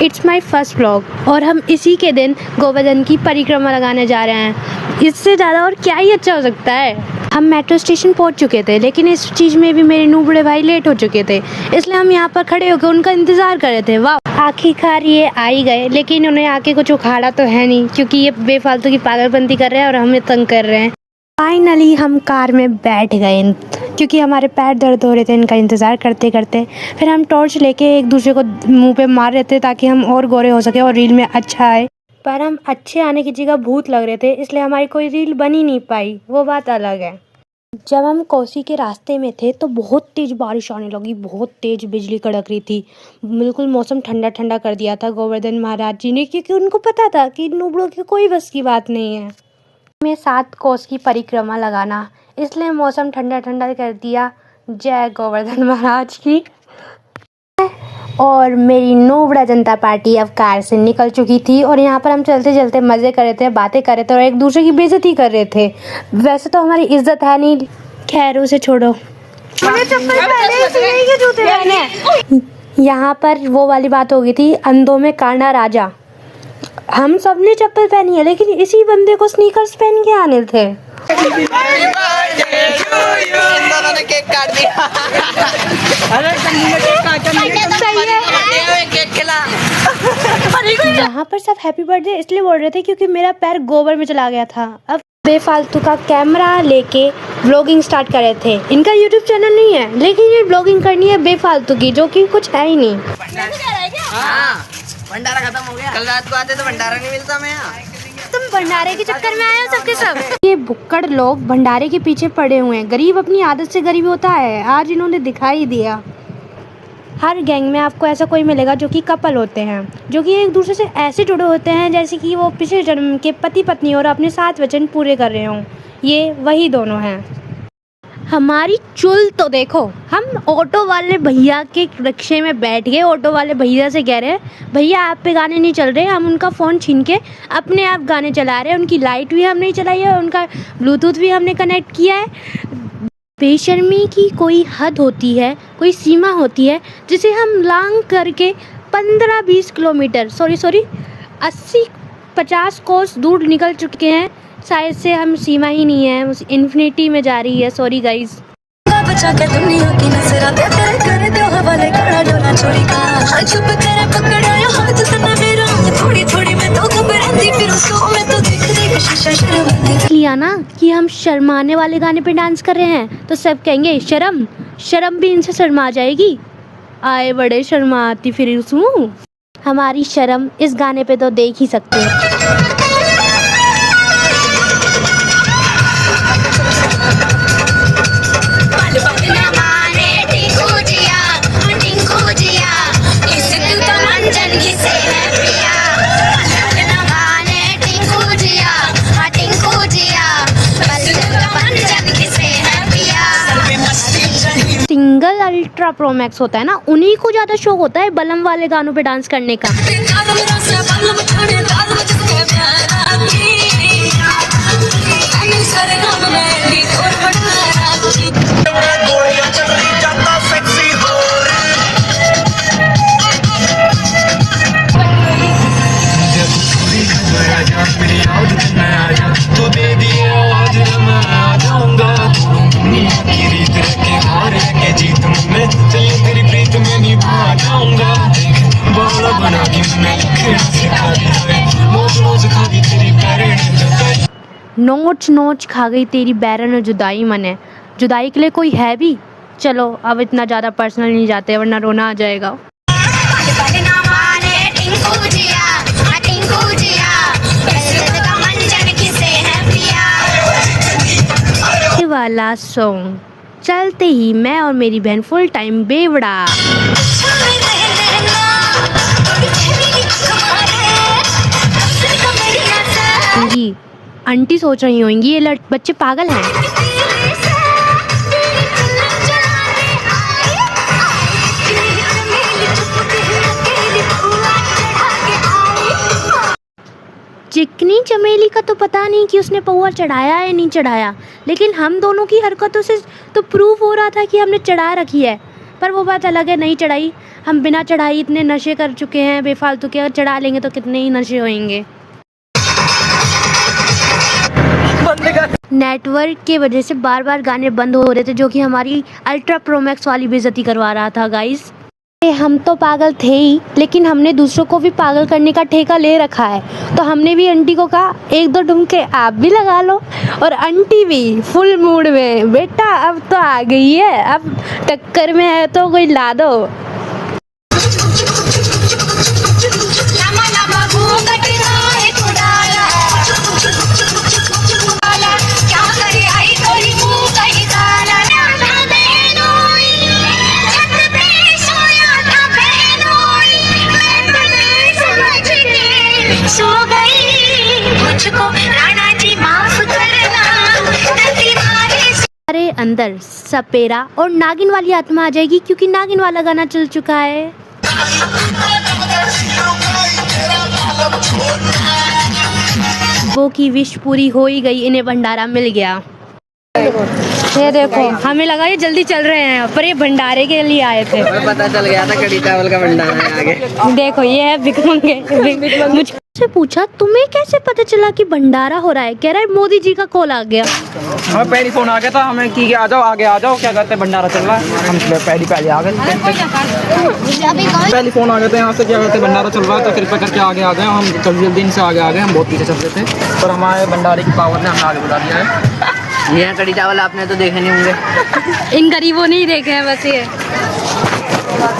It's my first vlog और हम इसी के दिन गोवर्धन की परिक्रमा लगाने जा रहे हैं। इससे ज़्यादा और क्या ही अच्छा हो सकता है। हम मेट्रो स्टेशन पहुंच चुके थे, लेकिन इस चीज़ में भी मेरे नूबड़े भाई लेट हो चुके थे, इसलिए हम यहाँ पर खड़े होकर उनका इंतज़ार कर रहे थे। वाह, आखिरकार ये आ ही गए, लेकिन उन्हें आके कुछ उखाड़ा तो है नहीं, क्योंकि ये बेफालतू की पागलपंती कर रहे हैं और हमें तंग कर रहे हैं। फाइनली हम कार में बैठ गए, क्योंकि हमारे पैर दर्द हो रहे थे इनका इंतज़ार करते करते। फिर हम टॉर्च लेके एक दूसरे को मुंह पे मार रहे थे ताकि हम और गोरे हो सके और रील में अच्छा आए। पर हम अच्छे आने की जगह भूत लग रहे थे, इसलिए हमारी कोई रील बन ही नहीं पाई, वो बात अलग है। जब हम कोसी के रास्ते में थे तो बहुत तेज़ बारिश आने लगी, बहुत तेज़ बिजली कड़क रही थी। बिल्कुल मौसम ठंडा ठंडा कर दिया था गोवर्धन महाराज जी ने, क्योंकि उनको पता था कि नूबड़ों की कोई बस की बात नहीं है में 7 कोस की परिक्रमा लगाना, इसलिए मौसम ठंडा ठंडा कर दिया। जय गोवर्धन महाराज की। और मेरी नूबड़ा जनता पार्टी अब कार से निकल चुकी थी और यहाँ पर हम चलते चलते मज़े कर रहे थे, बातें कर रहे थे और एक दूसरे की बेइज्जती कर रहे थे। वैसे तो हमारी इज्जत है नहीं, खैर उसे छोड़ो। यहाँ पर वो वाली बात हो गई थी, अंधों में काना राजा। हम सब ने चप्पल पहनी है, लेकिन इसी बंदे को स्नीकर्स पहन के आने थे। यहाँ पर सब हैप्पी बर्थडे इसलिए बोल रहे थे क्योंकि मेरा पैर गोबर में चला गया था। अब बेफालतू का कैमरा लेके व्लॉगिंग स्टार्ट कर रहे थे। इनका यूट्यूब चैनल नहीं है, लेकिन ये व्लॉगिंग करनी है बेफालतू की, जो कि कुछ है ही नहीं। भंडारा खत्म हो गया। कल रात को आते तो भंडारा नहीं मिलता। मैं तुम भंडारे के चक्कर में आए हो सबके सब। ये भुक्कड़ लोग भंडारे के पीछे पड़े हुए हैं। गरीब अपनी आदत से गरीब होता है, आज इन्होंने दिखाई दिया। हर गैंग में आपको ऐसा कोई मिलेगा जो कि कपल होते हैं, जो कि एक दूसरे से ऐसे जुड़े होते हैं जैसे कि वो पिछले जन्म के पति पत्नी और अपने 7 वचन पूरे कर रहे हों। ये वही दोनों हैं। हमारी चुल तो देखो, हम ऑटो वाले भैया के रिक्शे में बैठ गए। ऑटो वाले भैया से कह रहे हैं, भैया आप पे गाने नहीं चल रहे। हम उनका फ़ोन छीन के अपने आप गाने चला रहे हैं। उनकी लाइट भी हमने चलाई है और उनका ब्लूटूथ भी हमने कनेक्ट किया है। बेशर्मी की कोई हद होती है, कोई सीमा होती है, जिसे हम लांग करके 15-20 किलोमीटर 80-50 कोस दूर निकल चुके हैं। शायद से हम सीमा ही नहीं है, उस इन्फिनिटी में जा रही है। Sorry guys. लिया ना कि हम शर्माने वाले गाने पे डांस कर रहे हैं तो सब कहेंगे शर्म, शर्म भी इनसे शर्मा जाएगी। आए बड़े शर्माती फिर हूँ। हमारी शर्म इस गाने पे तो देख ही सकते हैं। सिंगल अल्ट्रा प्रो मैक्स होता है ना, उन्हीं को ज़्यादा शौक होता है बलम वाले गानों पे डांस करने का। नोच नोच खा गई तेरी बैरन जुदाई मने। जुदाई के लिए कोई है भी? चलो अब इतना ज़्यादा पर्सनल नहीं जाते, वरना रोना आ जाएगा। ये वाला सॉन्ग चलते ही मैं और मेरी बहन फुल टाइम बेवड़ा। जी आंटी सोच रही होंगी ये बच्चे पागल हैं। चिकनी चमेली का तो पता नहीं कि उसने पौवा चढ़ाया या नहीं चढ़ाया, लेकिन हम दोनों की हरकतों से तो प्रूफ हो रहा था कि हमने चढ़ा रखी है। पर वो बात अलग है, नहीं चढ़ाई। हम बिना चढ़ाई इतने नशे कर चुके हैं बेफालतू के, अगर चढ़ा लेंगे तो कितने ही नशे होंगे। नेटवर्क के वजह से बार बार गाने बंद हो रहे थे, जो कि हमारी अल्ट्रा प्रो मैक्स वाली बेइज्जती करवा रहा था गाइस। हम तो पागल थे ही, लेकिन हमने दूसरों को भी पागल करने का ठेका ले रखा है। तो हमने भी आंटी को कहा एक दो ढूंढके आप भी लगा लो, और आंटी भी फुल मूड में, बेटा अब तो आ गई है, अब टक्कर में है तो कोई ला दो। अरे अंदर सपेरा और नागिन वाली आत्मा आ जाएगी, क्योंकि नागिन वाला गाना चल चुका है। वो की विश पूरी हो ही गई, इन्हें भंडारा मिल गया। ये देखो, हमें लगा ये जल्दी चल रहे हैं, पर ये भंडारे के लिए आए थे। हमें पता चल गया था कड़ी चावल का भंडारा है आगे। देखो ये है भिखमंगे। मुझसे पूछा तुम्हें कैसे पता चला कि भंडारा हो रहा है? कह रहा है मोदी जी का कॉल आ गया। हमें पहले फोन आ गया था, हमें की आ जाओ आगे आ जाओ, क्या कहते हैं भंडारा चल रहा है। हम पहले आ गए, पहले फोन आ गया था यहाँ से, क्या कहते हैं भंडारा चल रहा है, तो कृपया करके आगे आ गए। हम जल्दी इनसे आगे आ गए, हम बहुत पीछे चल रहे थे, पर हमारे भंडारे की पावर ने हमें आगे बढ़ा दिया है। ये कड़ी चावल आपने तो देखे नहीं होंगे। इन गरीबों ने ही देखे हैं बस। ये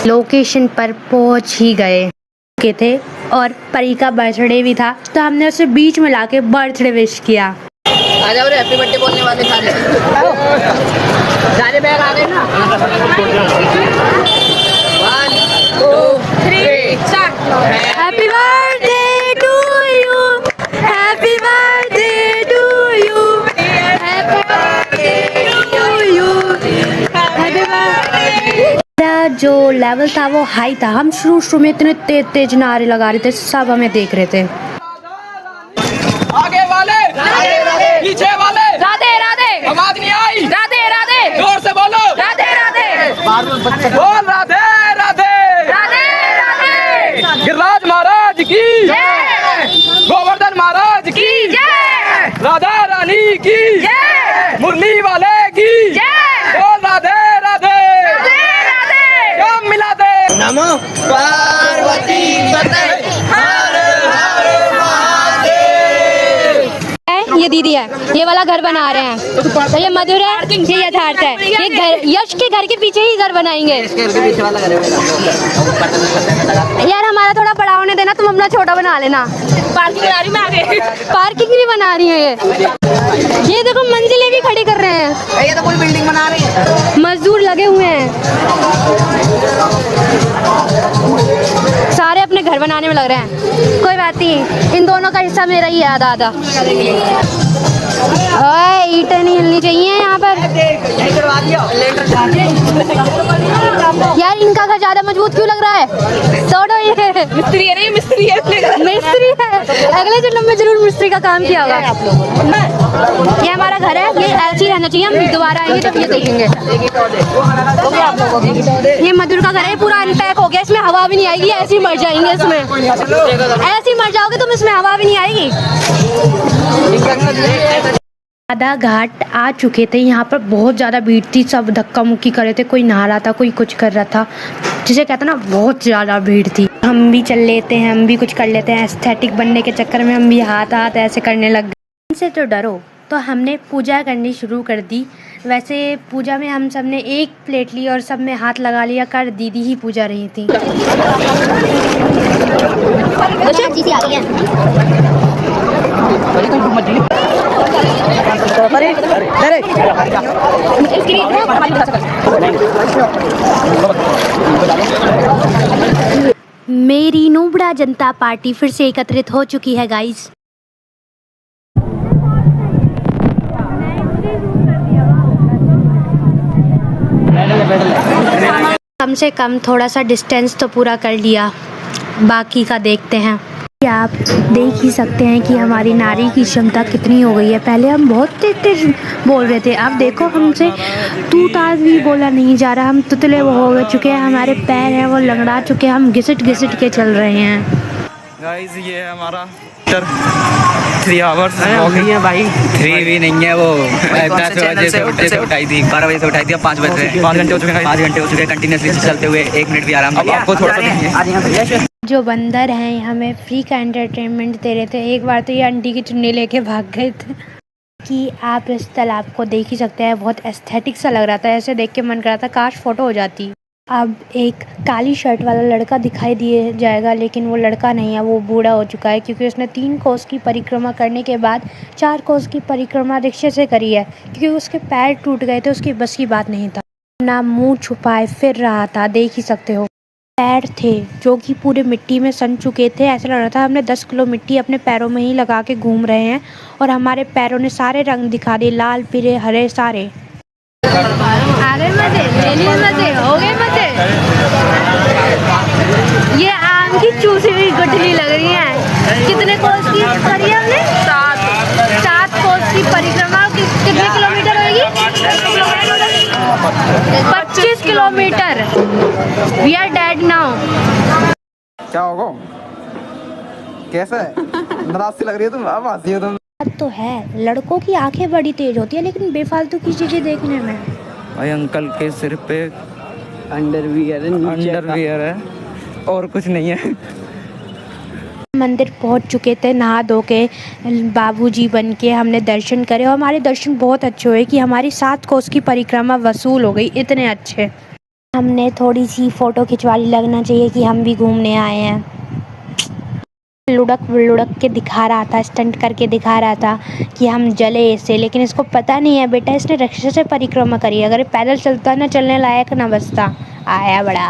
लोकेशन पर पहुंच ही गए थे, और परी का बर्थडे भी था, तो हमने उसे बीच में लाके बर्थडे विश किया। आ जाओ रे, हैप्पी बर्थडे बोलने वाले सारे बैग आ गए ना। 1 2 3 start. Happy birthday to you, happy birthday to you, happy birthday to you, happy birthday. जो लेवल था वो हाई था, हम शुरू में इतने तेज तेज नारे लगा रहे थे, सब हमें देख रहे थे। आगे वाले पीछे वाले राधे राधे, आवाज नहीं आई, राधे राधे, जोर से बोलो राधे राधे, बोल राधे राधे, राधे राधे, गिरिराज महाराज की जय, गोवर्धन महाराज की जय, राधा रानी की जय, मुरली वाले की जय, बोल राधे राधे, राधे राधे। काम मिला दे। नमो पार्वती पते हर हर महादेव। ये दीदी है, ये वाला घर बना रहे हैं, तो ये मधुर है, ये यथार्थ है। ये घर यश के घर के पीछे ही घर बनाएंगे। इसके घर के पीछे वाला घर है। यार हमारा थोड़ा बड़ा होने देना, तुम अपना छोटा बना लेना। पार्किंग बना रही मैं आगे, पार्किंग भी बना रही है ये देखो मंजिलें भी खड़ी कर रहे हैं। ये तो पूरी बिल्डिंग बना रही है, मजदूर लगे हुए हैं, सारे अपने घर बनाने में लग रहे हैं। कोई बात नहीं, इन दोनों का हिस्सा मेरा ही है आधा आधा। ओए ईंटें नहीं हिलनी चाहिए यहाँ पर। यार इनका घर ज्यादा मजबूत क्यों लग रहा है? तोड़ो ये। मिस्त्री है नहीं, मिस्त्री है, मिस्त्री है। अगले जन्म में जरूर मिस्त्री का काम किया होगा। ये हमारा घर है, ये ऐसे ही रहना चाहिए। हम दोबारा आएंगे तब ये देखेंगे। ये मधुर का घर है, पूरा अनपैक हो गया, इसमें हवा भी नहीं आएगी, ऐसे ही मर जाएंगे इसमें। ऐसे ही मर जाओगे तुम, इसमें हवा भी नहीं आएगी। आधा घाट आ चुके थे, यहाँ पर बहुत ज़्यादा भीड़ थी, सब धक्का मुक्की कर रहे थे, कोई नहा रहा था, कोई कुछ कर रहा था, जिसे कहते ना बहुत ज़्यादा भीड़ थी। हम भी चल लेते हैं, हम भी कुछ कर लेते हैं, एस्थेटिक बनने के चक्कर में हम भी हाथ हाथ ऐसे करने लग गए। इनसे तो डरो, तो हमने पूजा करनी शुरू कर दी। वैसे पूजा में हम सब ने एक प्लेट ली और सब में हाथ लगा लिया कर, दीदी ही पूजा रही थी। मेरी नूबड़ा जनता पार्टी फिर से एकत्रित हो चुकी है गाइस। कम से कम थोड़ा सा डिस्टेंस तो पूरा कर लिया, बाकी का देखते हैं। आप देख ही सकते हैं कि हमारी नारी की क्षमता कितनी हो गई है। पहले हम बहुत तेज तेज बोल रहे थे, अब देखो हमसे तू ताज भी बोला नहीं जा रहा, हम तुतले वो हो चुके हैं, हमारे पैर हैं वो लंगड़ा चुके हैं, हम घिसट घिसट के चल रहे हैं। गाइस ये है हमारा 3 आवर्स नहीं है भाई, 3 भी नहीं है वो 10 बजे से उठाई थी, 12 बजे से उठाई थी, अब 5 बज रहे हैं। 5 घंटे हो चुके हैं। 5 घंटे हो चुके हैं कंटिन्यूसली चलते हुए, 1 मिनट भी आराम अब नहीं आपको थोड़ा सा देंगे। आज यहाँ पे जो बंदर हैं हमें फ्री का एंटरटेनमेंट दे रहे थे। एक बार तो ये आंटी की चुन्नी लेके भाग गए थे। कि आप इस तालाब को देख ही सकते हैं, बहुत एस्थेटिक सा लग रहा था, ऐसे देख के मन कर रहा था काश फोटो हो जाती। अब एक काली शर्ट वाला लड़का दिखाई दिए जाएगा, लेकिन वो लड़का नहीं है, वो बूढ़ा हो चुका है, क्योंकि उसने 3 कोस की परिक्रमा करने के बाद 4 कोस की परिक्रमा रिक्शे से करी है, क्योंकि उसके पैर टूट गए थे, उसकी बस की बात नहीं था, ना मुंह छुपाए फिर रहा था, देख ही सकते हो। पैर थे जो कि पूरे मिट्टी में सन चुके थे, ऐसा लग रहा था हमने 10 किलो मिट्टी अपने पैरों में ही लगा के घूम रहे हैं, और हमारे पैरों ने सारे रंग दिखा दिए, लाल पीले हरे सारे। आ गए मजे, ले लिए मजे, हो गए मजे। ये आम की चूसी हुई गुठली लग रही है। कितने कोस की करी हमने? 7 कोस की परिक्रमा। कितने किलोमीटर होगी? 25 kilometre. We are dead now. क्या होगा? कैसा है? नाराज सी लग रही है तुम, अब हंसी हो तुम। बात तो है, लड़कों की आंखें बड़ी तेज होती है, लेकिन बेफालतू की चीजें देखने में। भाई अंकल के सिर पे अंडरवियर है और कुछ नहीं है। मंदिर पहुंच चुके थे नहा धो के, बाबूजी बन के हमने दर्शन करे, और हमारे दर्शन बहुत अच्छे हुए कि हमारी 7 कोस की परिक्रमा वसूल हो गई, इतने अच्छे। हमने थोड़ी सी फ़ोटो खिंचवाली, लगना चाहिए कि हम भी घूमने आए हैं। लुढ़क लुढ़क के दिखा रहा था, स्टंट करके दिखा रहा था कि हम जले इससे, लेकिन इसको पता नहीं है बेटा इसने रिक्शे से परिक्रमा करी, अगर पैदल चलता ना चलने लायक ना बचता। आया बड़ा।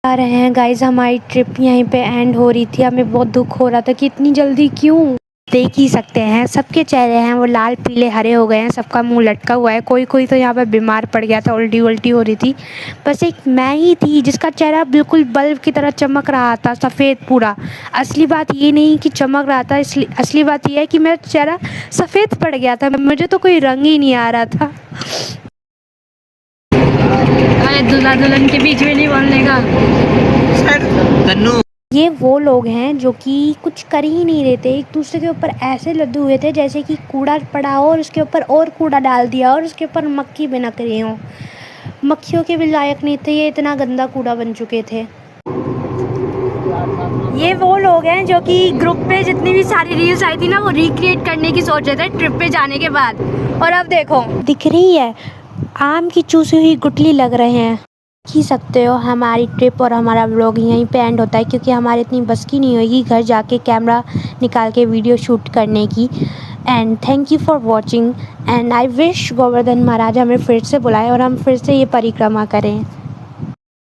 आ रहे हैं गाइस, हमारी ट्रिप यहीं पे एंड हो रही थी, हमें बहुत दुख हो रहा था कि इतनी जल्दी क्यों। देख ही सकते हैं सबके चेहरे हैं वो लाल पीले हरे हो गए हैं, सबका मुंह लटका हुआ है, कोई कोई तो यहाँ पे बीमार पड़ गया था, उल्टी उल्टी हो रही थी। बस एक मैं ही थी जिसका चेहरा बिल्कुल बल्ब की तरह चमक रहा था, सफ़ेद पूरा। असली बात ये नहीं कि चमक रहा था, असली बात ये है कि मेरा चेहरा सफ़ेद पड़ गया था, मुझे तो कोई रंग ही नहीं आ रहा था। दूल्हा दुल्हन के बीच में नहीं बोलने का। ये वो लोग हैं जो कि कुछ कर ही नहीं रहे थे, एक दूसरे के ऊपर ऐसे लद्दू हुए थे जैसे कि कूड़ा पड़ा हो और उसके ऊपर और कूड़ा डाल दिया और उसके ऊपर मक्खी बिनक रही हो। मक्खियों के भी लायक नहीं थे, ये इतना गंदा कूड़ा बन चुके थे। ये वो लोग हैं जो कि ग्रुप पे जितनी भी सारी रील्स आई थी ना, वो रिक्रिएट करने की सोच रहे थे ट्रिप पे जाने के बाद, और अब देखो दिख रही है आम की चूसी हुई गुठली लग रहे हैं। ही सकते हो हमारी ट्रिप और हमारा व्लॉग यहीं पे एंड होता है, क्योंकि हमारे इतनी बस की नहीं होगी घर जाके कैमरा निकाल के वीडियो शूट करने की। And thank you for watching, and I wish Govardhan Maharaj हमें फिर से बुलाए और हम फिर से ये परिक्रमा करें।